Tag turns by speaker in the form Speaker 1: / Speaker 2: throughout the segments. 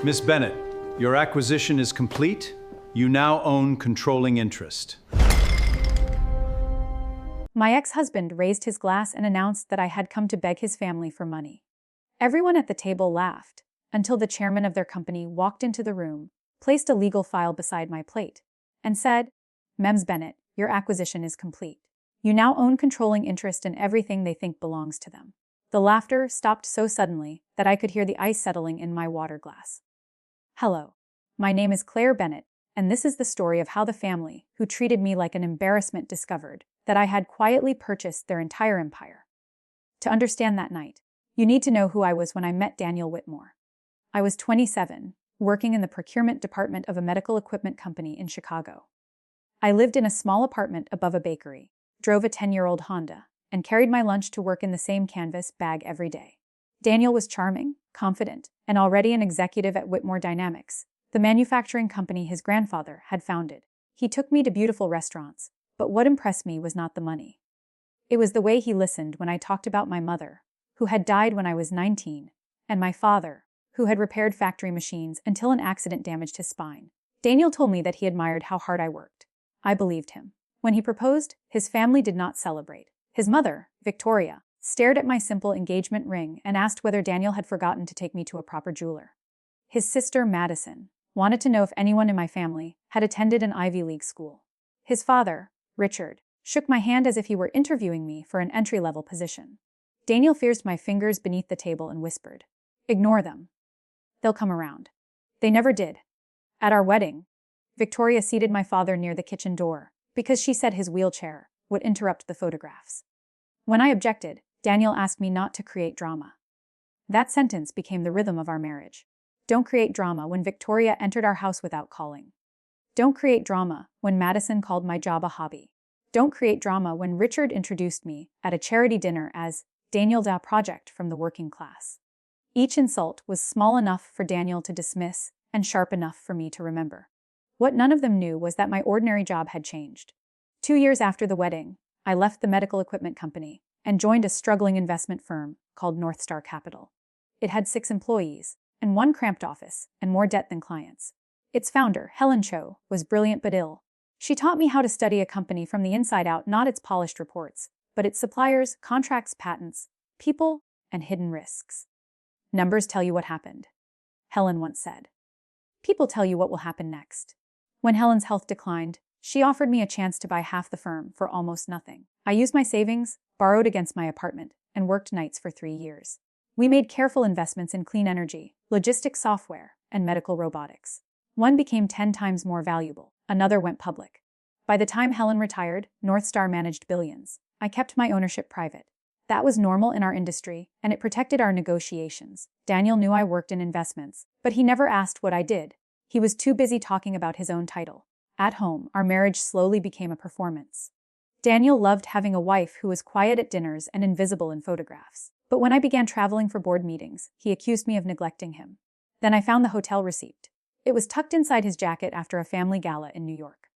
Speaker 1: Miss Bennett, your acquisition is complete. You now own controlling interest.
Speaker 2: My ex-husband raised his glass and announced that I had come to beg his family for money. Everyone at the table laughed, until the chairman of their company walked into the room, placed a legal file beside my plate, and said, "Ms. Bennett, your acquisition is complete. You now own controlling interest in everything they think belongs to them." The laughter stopped so suddenly that I could hear the ice settling in my water glass. Hello. My name is Claire Bennett, and this is the story of how the family, who treated me like an embarrassment, discovered that I had quietly purchased their entire empire. To understand that night, you need to know who I was when I met Daniel Whitmore. I was 27, working in the procurement department of a medical equipment company in Chicago. I lived in a small apartment above a bakery, drove a 10-year-old Honda, and carried my lunch to work in the same canvas bag every day. Daniel was charming, confident, and already an executive at Whitmore Dynamics, the manufacturing company his grandfather had founded. He took me to beautiful restaurants, but what impressed me was not the money. It was the way he listened when I talked about my mother, who had died when I was 19, and my father, who had repaired factory machines until an accident damaged his spine. Daniel told me that he admired how hard I worked. I believed him. When he proposed, his family did not celebrate. His mother, Victoria, stared at my simple engagement ring and asked whether Daniel had forgotten to take me to a proper jeweler. His sister, Madison, wanted to know if anyone in my family had attended an Ivy League school. His father, Richard, shook my hand as if he were interviewing me for an entry-level position. Daniel fierced my fingers beneath the table and whispered, "Ignore them. They'll come around." They never did. At our wedding, Victoria seated my father near the kitchen door because she said his wheelchair would interrupt the photographs. When I objected, Daniel asked me not to create drama. That sentence became the rhythm of our marriage. Don't create drama when Victoria entered our house without calling. Don't create drama when Madison called my job a hobby. Don't create drama when Richard introduced me at a charity dinner as Daniel da Project from the working class. Each insult was small enough for Daniel to dismiss and sharp enough for me to remember. What none of them knew was that my ordinary job had changed. 2 years after the wedding, I left the medical equipment company and joined a struggling investment firm called North Star Capital. It had 6 employees and 1 cramped office and more debt than clients. Its founder, Helen Cho, was brilliant but ill. She taught me how to study a company from the inside out, not its polished reports, but its suppliers, contracts, patents, people, and hidden risks. "Numbers tell you what happened," Helen once said. "People tell you what will happen next." When Helen's health declined, she offered me a chance to buy half the firm for almost nothing. I used my savings, borrowed against my apartment, and worked nights for 3 years. We made careful investments in clean energy, logistics software, and medical robotics. One became 10 times more valuable. Another went public. By the time Helen retired, North Star managed billions. I kept my ownership private. That was normal in our industry, and it protected our negotiations. Daniel knew I worked in investments, but he never asked what I did. He was too busy talking about his own title. At home, our marriage slowly became a performance. Daniel loved having a wife who was quiet at dinners and invisible in photographs. But when I began traveling for board meetings, he accused me of neglecting him. Then I found the hotel receipt. It was tucked inside his jacket after a family gala in New York.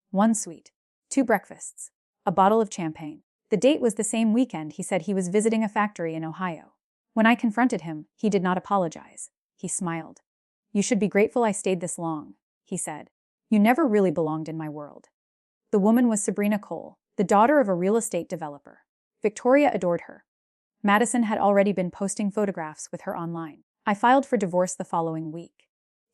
Speaker 2: 1 suite, 2 breakfasts, a bottle of champagne. The date was the same weekend he said he was visiting a factory in Ohio. When I confronted him, he did not apologize. He smiled. "You should be grateful I stayed this long," he said. "You never really belonged in my world." The woman was Sabrina Cole, the daughter of a real estate developer. Victoria adored her. Madison had already been posting photographs with her online. I filed for divorce the following week.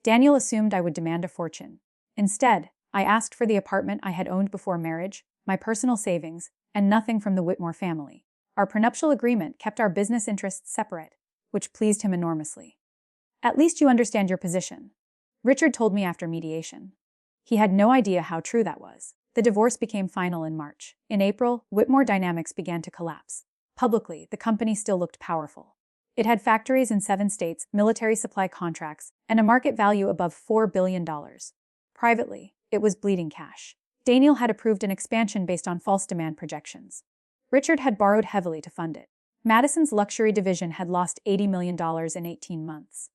Speaker 2: Daniel assumed I would demand a fortune. Instead, I asked for the apartment I had owned before marriage, my personal savings, and nothing from the Whitmore family. Our prenuptial agreement kept our business interests separate, which pleased him enormously. "At least you understand your position," Richard told me after mediation. He had no idea how true that was. The divorce became final in March. In April, Whitmore Dynamics began to collapse. Publicly, the company still looked powerful. It had factories in 7 states, military supply contracts, and a market value above $4 billion. Privately, it was bleeding cash. Daniel had approved an expansion based on false demand projections. Richard had borrowed heavily to fund it. Madison's luxury division had lost $80 million in 18 months.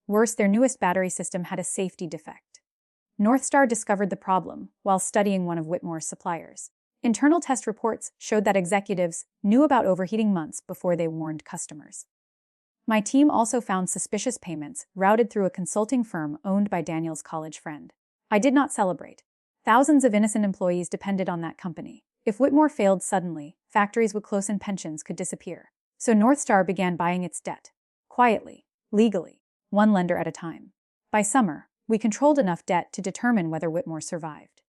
Speaker 2: Worse, their newest battery system had a safety defect. North Star discovered the problem while studying one of Whitmore's suppliers. Internal test reports showed that executives knew about overheating months before they warned customers. My team also found suspicious payments routed through a consulting firm owned by Daniel's college friend. I did not celebrate. Thousands of innocent employees depended on that company. If Whitmore failed suddenly, factories would close and pensions could disappear. So North Star began buying its debt. Quietly, legally, one lender at a time. By summer, we controlled enough debt to determine whether Whitmore survived.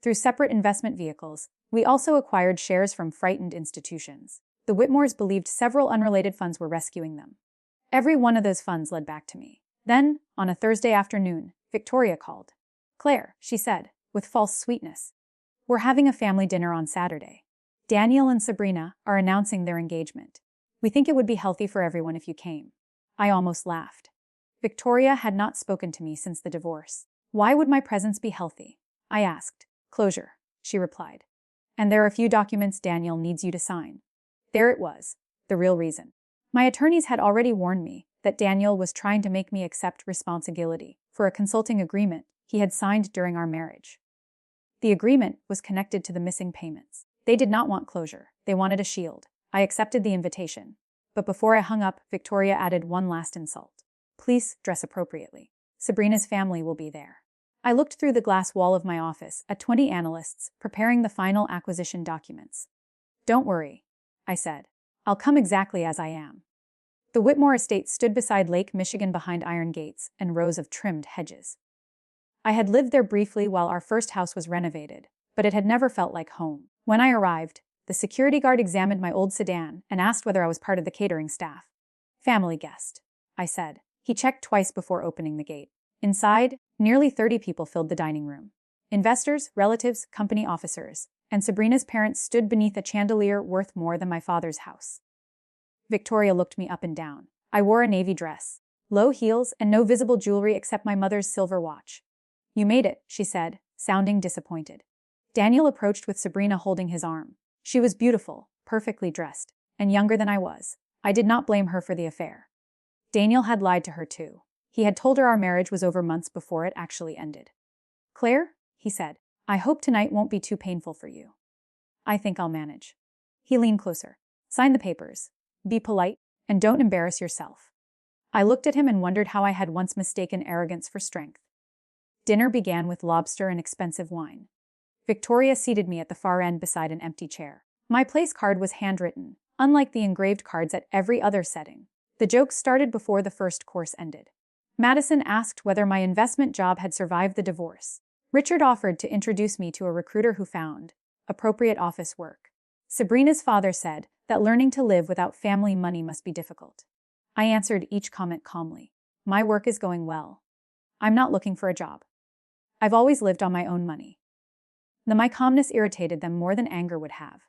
Speaker 2: Through separate investment vehicles, we also acquired shares from frightened institutions. The Whitmores believed several unrelated funds were rescuing them. Every one of those funds led back to me. Then, on a Thursday afternoon, Victoria called. "Claire," she said, with false sweetness, "we're having a family dinner on Saturday. Daniel and Sabrina are announcing their engagement. We think it would be healthy for everyone if you came." I almost laughed. Victoria had not spoken to me since the divorce. "Why would my presence be healthy?" I asked. "Closure," she replied. "And there are a few documents Daniel needs you to sign." There it was, the real reason. My attorneys had already warned me that Daniel was trying to make me accept responsibility for a consulting agreement he had signed during our marriage. The agreement was connected to the missing payments. They did not want closure. They wanted a shield. I accepted the invitation. But before I hung up, Victoria added one last insult. "Please dress appropriately. Sabrina's family will be there." I looked through the glass wall of my office at 20 analysts preparing the final acquisition documents. "Don't worry," I said. "I'll come exactly as I am." The Whitmore estate stood beside Lake Michigan behind iron gates and rows of trimmed hedges. I had lived there briefly while our first house was renovated, but it had never felt like home. When I arrived, the security guard examined my old sedan and asked whether I was part of the catering staff. "Family guest," I said. He checked twice before opening the gate. Inside, nearly 30 people filled the dining room. Investors, relatives, company officers, and Sabrina's parents stood beneath a chandelier worth more than my father's house. Victoria looked me up and down. I wore a navy dress, low heels, and no visible jewelry except my mother's silver watch. "You made it," she said, sounding disappointed. Daniel approached with Sabrina holding his arm. She was beautiful, perfectly dressed, and younger than I was. I did not blame her for the affair. Daniel had lied to her too. He had told her our marriage was over months before it actually ended. "Claire," he said, "I hope tonight won't be too painful for you." "I think I'll manage." He leaned closer. "Sign the papers. Be polite, and don't embarrass yourself." I looked at him and wondered how I had once mistaken arrogance for strength. Dinner began with lobster and expensive wine. Victoria seated me at the far end beside an empty chair. My place card was handwritten, unlike the engraved cards at every other setting. The jokes started before the first course ended. Madison asked whether my investment job had survived the divorce. Richard offered to introduce me to a recruiter who found appropriate office work. Sabrina's father said that learning to live without family money must be difficult. I answered each comment calmly. My work is going well. I'm not looking for a job. I've always lived on my own money. My calmness irritated them more than anger would have.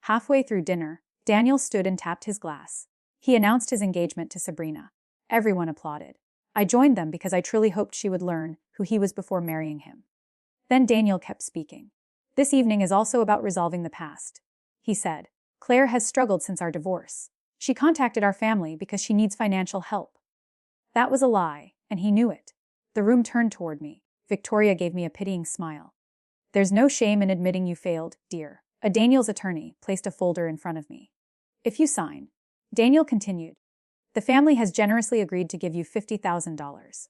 Speaker 2: Halfway through dinner, Daniel stood and tapped his glass. He announced his engagement to Sabrina. Everyone applauded. I joined them because I truly hoped she would learn who he was before marrying him. Then Daniel kept speaking. "This evening is also about resolving the past," he said. "Claire has struggled since our divorce. She contacted our family because she needs financial help." That was a lie, and he knew it. The room turned toward me. Victoria gave me a pitying smile. "There's no shame in admitting you failed, dear." Daniel's attorney placed a folder in front of me. "If you sign," Daniel continued, "the family has generously agreed to give you $50,000.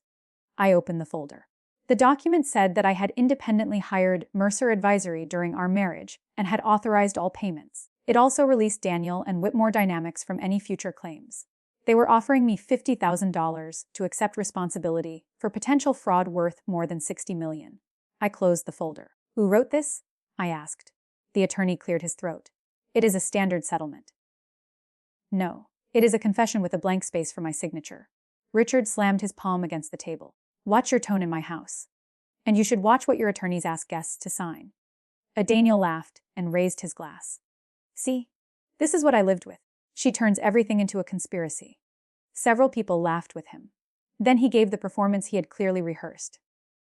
Speaker 2: I opened the folder. The document said that I had independently hired Mercer Advisory during our marriage and had authorized all payments. It also released Daniel and Whitmore Dynamics from any future claims. They were offering me $50,000 to accept responsibility for potential fraud worth more than $60 million. I closed the folder. "Who wrote this?" I asked. The attorney cleared his throat. "It is a standard settlement." "No, it is a confession with a blank space for my signature." Richard slammed his palm against the table. "Watch your tone in my house. And you should watch what your attorneys ask guests to sign." Daniel laughed and raised his glass. "See? This is what I lived with. She turns everything into a conspiracy." Several people laughed with him. Then he gave the performance he had clearly rehearsed.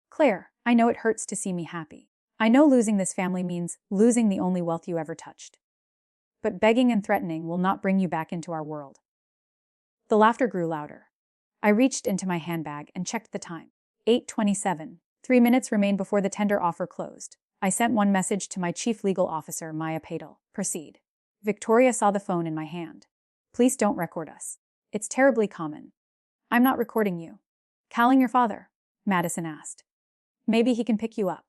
Speaker 2: "Claire, I know it hurts to see me happy. I know losing this family means losing the only wealth you ever touched. But begging and threatening will not bring you back into our world." The laughter grew louder. I reached into my handbag and checked the time. 8:27. 3 minutes remained before the tender offer closed. I sent one message to my chief legal officer, Maya Patel. "Proceed." Victoria saw the phone in my hand. "Please don't record us." It's terribly common. I'm not recording you. Calling your father? Madison asked. Maybe he can pick you up.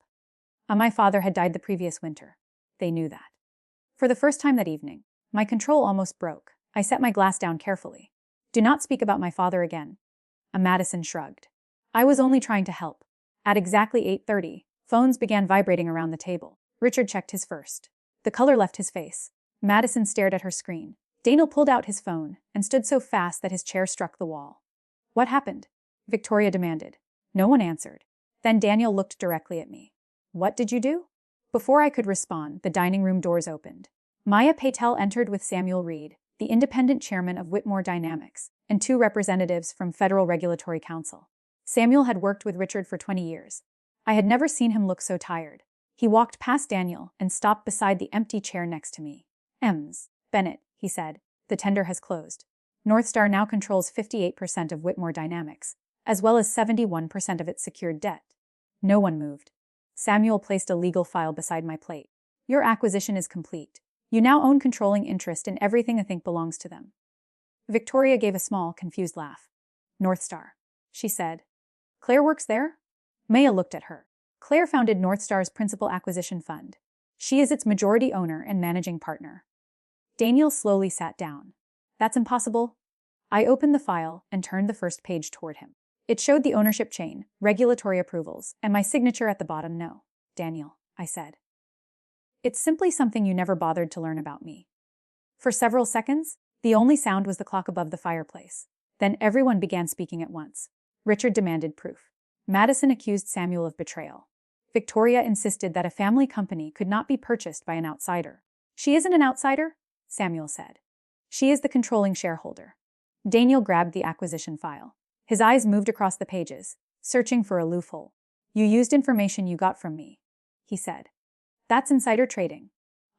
Speaker 2: My father had died the previous winter. They knew that. For the first time that evening, my control almost broke. I set my glass down carefully. Do not speak about my father again. Madison shrugged. I was only trying to help. At exactly 8:30, phones began vibrating around the table. Richard checked his first. The color left his face. Madison stared at her screen. Daniel pulled out his phone and stood so fast that his chair struck the wall. What happened? Victoria demanded. No one answered. Then Daniel looked directly at me. What did you do? Before I could respond, the dining room doors opened. Maya Patel entered with Samuel Reed, the independent chairman of Whitmore Dynamics, and 2 representatives from Federal Regulatory Council. Samuel had worked with Richard for 20 years. I had never seen him look so tired. He walked past Daniel and stopped beside the empty chair next to me. Bennett, he said, the tender has closed. Northstar now controls 58% of Whitmore Dynamics, as well as 71% of its secured debt. No one moved. Samuel placed a legal file beside my plate. Your acquisition is complete. You now own controlling interest in everything I think belongs to them. Victoria gave a small, confused laugh. Northstar, she said. Claire works there? Maya looked at her. Claire founded Northstar's principal acquisition fund. She is its majority owner and managing partner. Daniel slowly sat down. That's impossible. I opened the file and turned the first page toward him. It showed the ownership chain, regulatory approvals, and my signature at the bottom. No, Daniel, I said. It's simply something you never bothered to learn about me. For several seconds, the only sound was the clock above the fireplace. Then everyone began speaking at once. Richard demanded proof. Madison accused Samuel of betrayal. Victoria insisted that a family company could not be purchased by an outsider. She isn't an outsider, Samuel said. She is the controlling shareholder. Daniel grabbed the acquisition file. His eyes moved across the pages, searching for a loophole. You used information you got from me, he said. That's insider trading.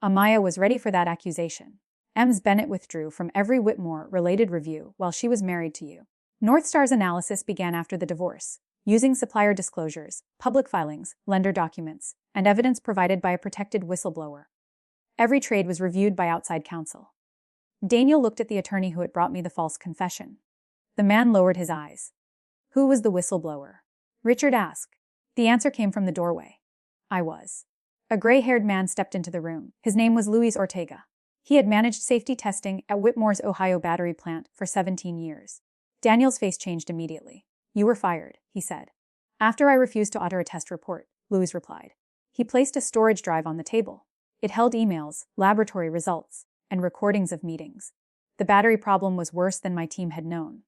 Speaker 2: Amaya was ready for that accusation. Bennett withdrew from every Whitmore-related review while she was married to you. Northstar's analysis began after the divorce, using supplier disclosures, public filings, lender documents, and evidence provided by a protected whistleblower. Every trade was reviewed by outside counsel. Daniel looked at the attorney who had brought me the false confession. The man lowered his eyes. Who was the whistleblower? Richard asked. The answer came from the doorway. I was. A gray-haired man stepped into the room. His name was Luis Ortega. He had managed safety testing at Whitmore's Ohio battery plant for 17 years. Daniel's face changed immediately. You were fired, he said. After I refused to author a test report, Luis replied. He placed a storage drive on the table. It held emails, laboratory results, and recordings of meetings. The battery problem was worse than my team had known.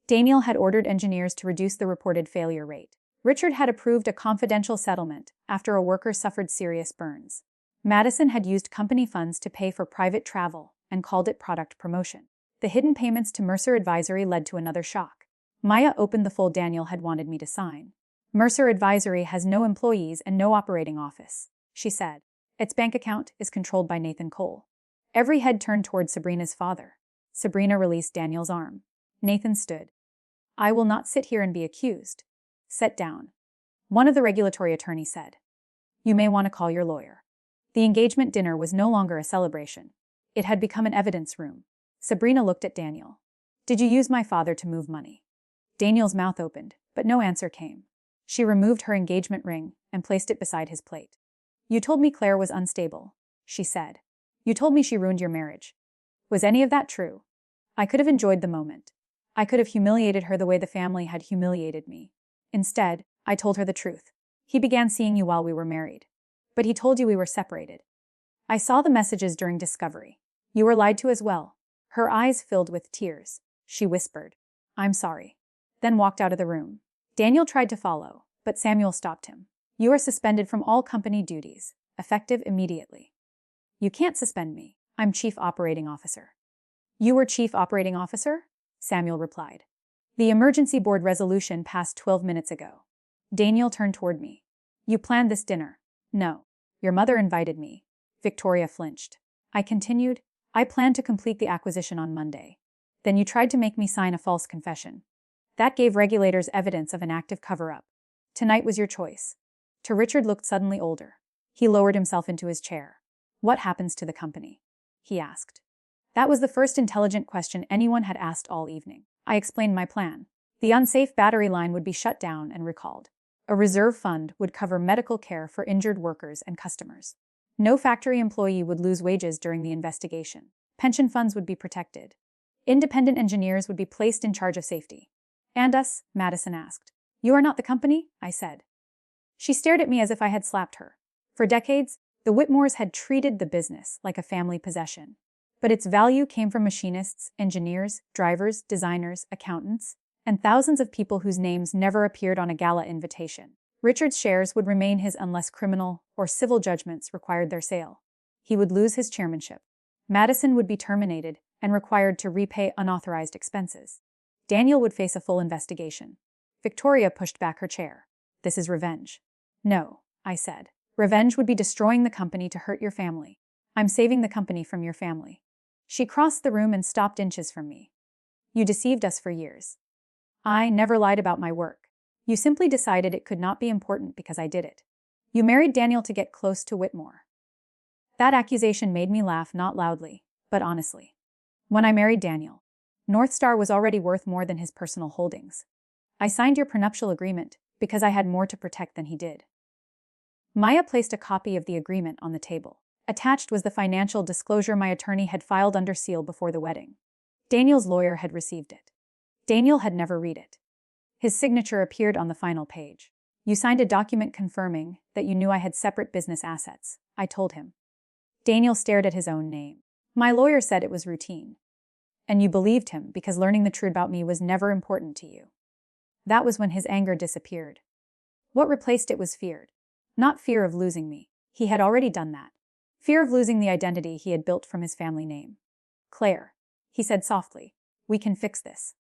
Speaker 2: Daniel had ordered engineers to reduce the reported failure rate. Richard had approved a confidential settlement after a worker suffered serious burns. Madison had used company funds to pay for private travel and called it product promotion. The hidden payments to Mercer Advisory led to another shock. Maya opened the fold Daniel had wanted me to sign. Mercer Advisory has no employees and no operating office, she said. Its bank account is controlled by Nathan Cole. Every head turned toward Sabrina's father. Sabrina released Daniel's arm. Nathan stood. I will not sit here and be accused. Sit down. One of the regulatory attorneys said. You may want to call your lawyer. The engagement dinner was no longer a celebration. It had become an evidence room. Sabrina looked at Daniel. Did you use my father to move money? Daniel's mouth opened, but no answer came. She removed her engagement ring and placed it beside his plate. You told me Claire was unstable, she said. You told me she ruined your marriage. Was any of that true? I could have enjoyed the moment. I could have humiliated her the way the family had humiliated me. Instead, I told her the truth. He began seeing you while we were married. But he told you we were separated. I saw the messages during discovery. You were lied to as well. Her eyes filled with tears. She whispered, I'm sorry. Then walked out of the room. Daniel tried to follow, but Samuel stopped him. You are suspended from all company duties, effective immediately. You can't suspend me. I'm Chief Operating Officer. You were Chief Operating Officer? Samuel replied. The emergency board resolution passed 12 minutes ago. Daniel turned toward me. You planned this dinner. No. Your mother invited me. Victoria flinched. I continued. I planned to complete the acquisition on Monday. Then you tried to make me sign a false confession. That gave regulators evidence of an active cover-up. Tonight was your choice. Richard looked suddenly older. He lowered himself into his chair. What happens to the company? He asked. That was the first intelligent question anyone had asked all evening. I explained my plan. The unsafe battery line would be shut down and recalled. A reserve fund would cover medical care for injured workers and customers. No factory employee would lose wages during the investigation. Pension funds would be protected. Independent engineers would be placed in charge of safety. And us? Madison asked. You are not the company? I said. She stared at me as if I had slapped her. For decades, the Whitmores had treated the business like a family possession. But its value came from machinists, engineers, drivers, designers, accountants, and thousands of people whose names never appeared on a gala invitation. Richard's shares would remain his unless criminal or civil judgments required their sale. He would lose his chairmanship. Madison would be terminated and required to repay unauthorized expenses. Daniel would face a full investigation. Victoria pushed back her chair. This is revenge. No, I said. Revenge would be destroying the company to hurt your family. I'm saving the company from your family. She crossed the room and stopped inches from me. You deceived us for years. I never lied about my work. You simply decided it could not be important because I did it. You married Daniel to get close to Whitmore. That accusation made me laugh, not loudly, but honestly. When I married Daniel, North Star was already worth more than his personal holdings. I signed your prenuptial agreement because I had more to protect than he did. Maya placed a copy of the agreement on the table. Attached was the financial disclosure my attorney had filed under seal before the wedding. Daniel's lawyer had received it. Daniel had never read it. His signature appeared on the final page. You signed a document confirming that you knew I had separate business assets, I told him. Daniel stared at his own name. My lawyer said it was routine. And you believed him because learning the truth about me was never important to you. That was when his anger disappeared. What replaced it was fear. Not fear of losing me. He had already done that. Fear of losing the identity he had built from his family name. Claire, he said softly, we can fix this.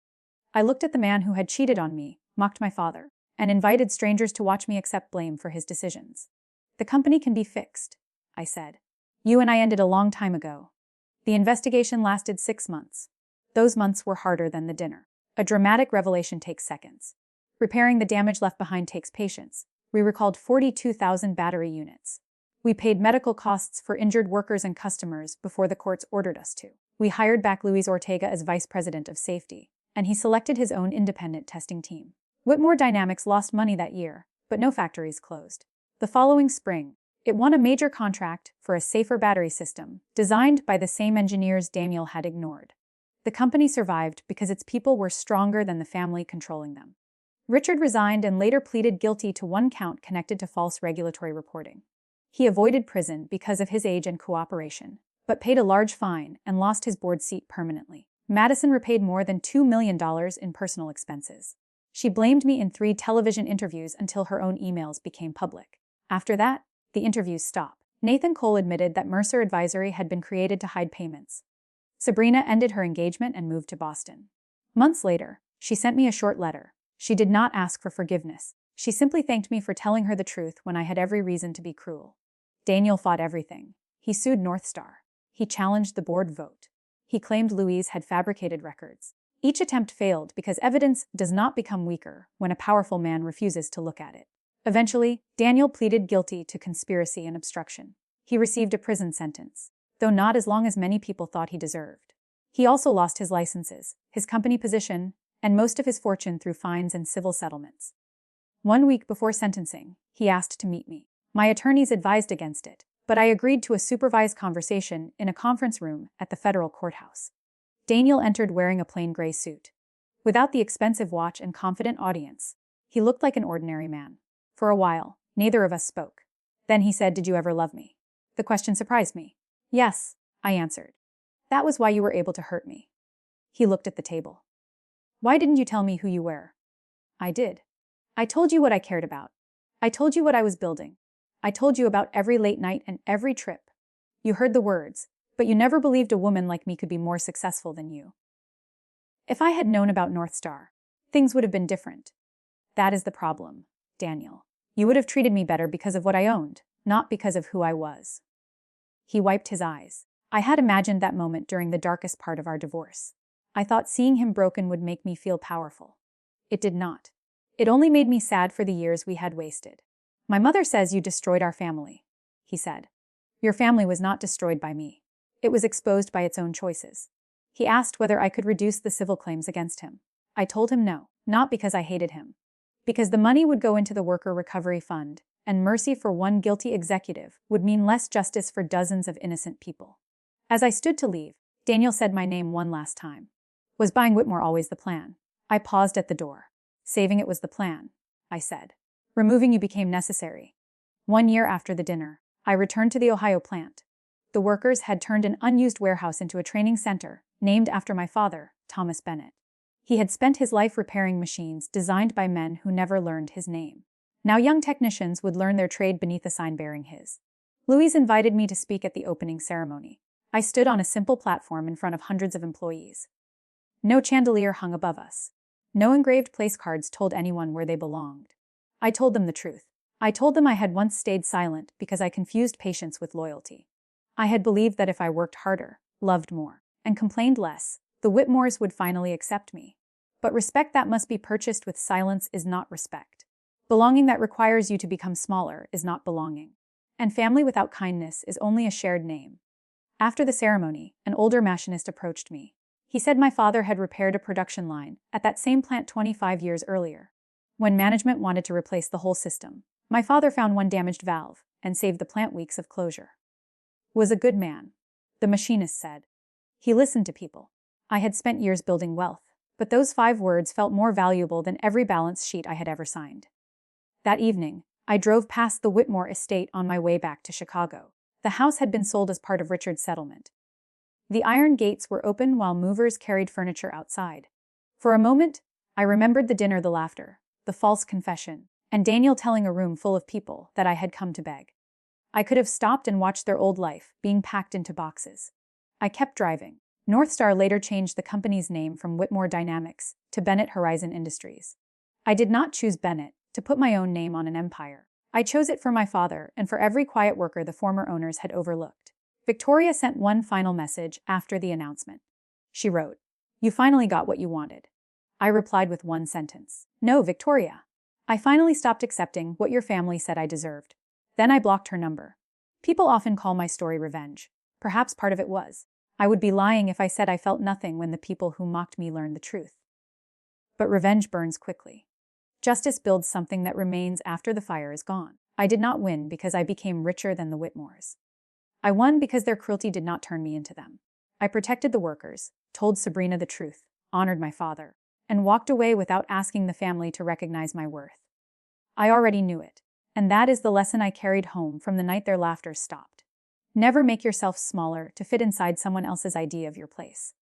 Speaker 2: I looked at the man who had cheated on me, mocked my father, and invited strangers to watch me accept blame for his decisions. The company can be fixed, I said. You and I ended a long time ago. The investigation lasted 6 months. Those months were harder than the dinner. A dramatic revelation takes seconds. Repairing the damage left behind takes patience. We recalled 42,000 battery units. We paid medical costs for injured workers and customers before the courts ordered us to. We hired back Luis Ortega as vice president of safety, and he selected his own independent testing team. Whitmore Dynamics lost money that year, but no factories closed. The following spring, it won a major contract for a safer battery system, designed by the same engineers Daniel had ignored. The company survived because its people were stronger than the family controlling them. Richard resigned and later pleaded guilty to 1 count connected to false regulatory reporting. He avoided prison because of his age and cooperation, but paid a large fine and lost his board seat permanently. Madison repaid more than $2 million in personal expenses. She blamed me in 3 television interviews until her own emails became public. After that, the interviews stopped. Nathan Cole admitted that Mercer Advisory had been created to hide payments. Sabrina ended her engagement and moved to Boston. Months later, she sent me a short letter. She did not ask for forgiveness. She simply thanked me for telling her the truth when I had every reason to be cruel. Daniel fought everything. He sued North Star. He challenged the board vote. He claimed Louise had fabricated records. Each attempt failed because evidence does not become weaker when a powerful man refuses to look at it. Eventually, Daniel pleaded guilty to conspiracy and obstruction. He received a prison sentence, though not as long as many people thought he deserved. He also lost his licenses, his company position, and most of his fortune through fines and civil settlements. 1 week before sentencing, he asked to meet me. My attorneys advised against it, but I agreed to a supervised conversation in a conference room at the federal courthouse. Daniel entered wearing a plain gray suit. Without the expensive watch and confident audience, he looked like an ordinary man. For a while, neither of us spoke. Then he said, "Did you ever love me?" The question surprised me. "Yes," I answered. "That was why you were able to hurt me." He looked at the table. "Why didn't you tell me who you were?" "I did. I told you what I cared about. I told you what I was building. I told you about every late night and every trip. You heard the words, but you never believed a woman like me could be more successful than you. If I had known about North Star, things would have been different. That is the problem, Daniel. You would have treated me better because of what I owned, not because of who I was." He wiped his eyes. I had imagined that moment during the darkest part of our divorce. I thought seeing him broken would make me feel powerful. It did not. It only made me sad for the years we had wasted. "My mother says you destroyed our family," he said. "Your family was not destroyed by me. It was exposed by its own choices. He asked whether I could reduce the civil claims against him. I told him no, not because I hated him. Because the money would go into the Worker Recovery Fund, and mercy for one guilty executive would mean less justice for dozens of innocent people. As I stood to leave, Daniel said my name one last time. Was buying Whitmore always the plan? I paused at the door. Saving it was the plan, I said. Removing you became necessary. 1 year after the dinner, I returned to the Ohio plant. The workers had turned an unused warehouse into a training center, named after my father, Thomas Bennett. He had spent his life repairing machines designed by men who never learned his name. Now young technicians would learn their trade beneath a sign bearing his. Louise invited me to speak at the opening ceremony. I stood on a simple platform in front of hundreds of employees. No chandelier hung above us. No engraved place cards told anyone where they belonged. I told them the truth. I told them I had once stayed silent because I confused patience with loyalty. I had believed that if I worked harder, loved more, and complained less, the Whitmores would finally accept me. But respect that must be purchased with silence is not respect. Belonging that requires you to become smaller is not belonging. And family without kindness is only a shared name. After the ceremony, an older machinist approached me. He said my father had repaired a production line at that same plant 25 years earlier. When management wanted to replace the whole system, my father found one damaged valve and saved the plant weeks of closure. Was a good man, the machinist said. He listened to people. I had spent years building wealth, but those 5 words felt more valuable than every balance sheet I had ever signed. That evening, I drove past the Whitmore estate on my way back to Chicago. The house had been sold as part of Richard's settlement. The iron gates were open while movers carried furniture outside. For a moment, I remembered the dinner, the laughter, the false confession, and Daniel telling a room full of people that I had come to beg. I could have stopped and watched their old life being packed into boxes. I kept driving. Northstar later changed the company's name from Whitmore Dynamics to Bennett Horizon Industries. I did not choose Bennett to put my own name on an empire. I chose it for my father and for every quiet worker the former owners had overlooked. Victoria sent one final message after the announcement. She wrote, "You finally got what you wanted." I replied with one sentence. "No, Victoria. I finally stopped accepting what your family said I deserved." Then I blocked her number. People often call my story revenge. Perhaps part of it was. I would be lying if I said I felt nothing when the people who mocked me learned the truth. But revenge burns quickly. Justice builds something that remains after the fire is gone. I did not win because I became richer than the Whitmores. I won because their cruelty did not turn me into them. I protected the workers, told Sabrina the truth, honored my father, and walked away without asking the family to recognize my worth. I already knew it, and that is the lesson I carried home from the night their laughter stopped. Never make yourself smaller to fit inside someone else's idea of your place.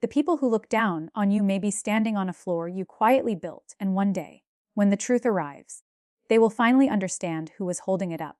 Speaker 2: The people who look down on you may be standing on a floor you quietly built, and one day, when the truth arrives, they will finally understand who was holding it up.